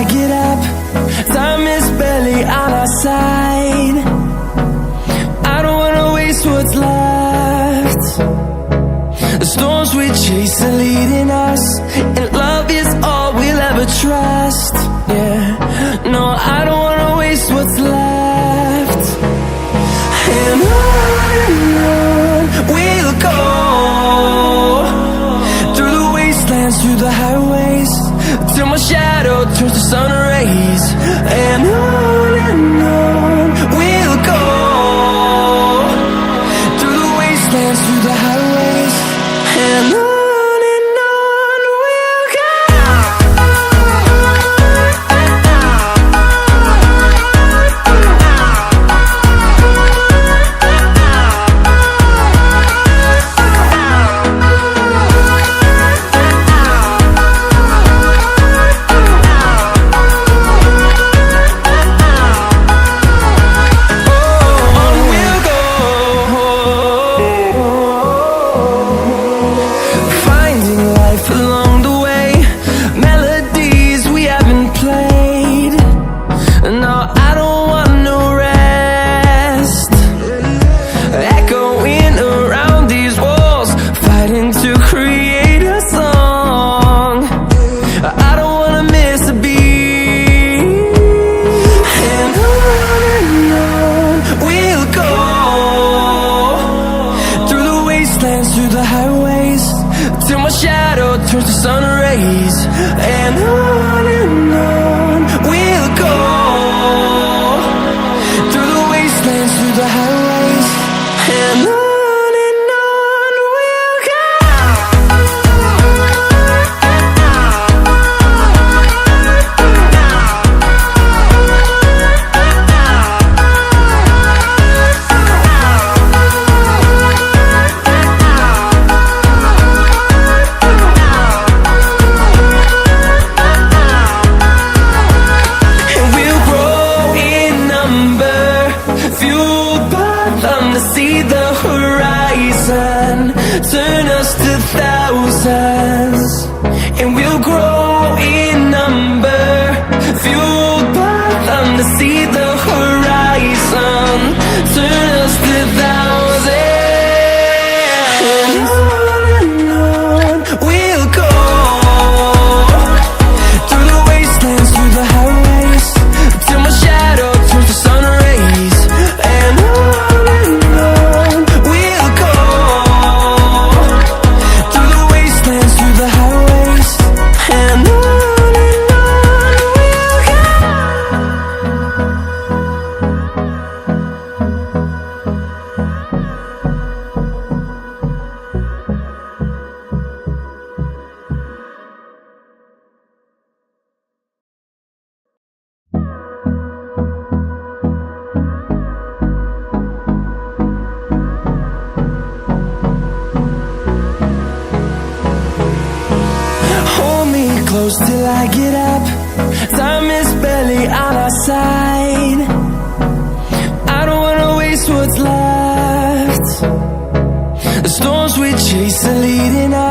get up. Time is barely on our side. I don't wanna waste what's left. The storms we chase are leading us, and love is all we'll ever trust. Yeah, no, I don't wanna waste what's left. And on we'll go, through the wastelands, through the highways, till my shadow turns to sun rays. And on we'll go, through the wastelands, through the highways, and on we'll go. Through the highways, till my shadow turns to sun rays. And on we'll go, through the wastelands, through the highways, and on we'll go. See the horizon, turn us to thousands, and we'll grow in number, fueled by them. To see the horizon, turn us to thousands, and on we'll go, through the wastelands, through the highways, till my shadow turns to sun rays. And close till I get up. Time is barely on our side. I don't wanna waste what's left. The storms we chase are leading us.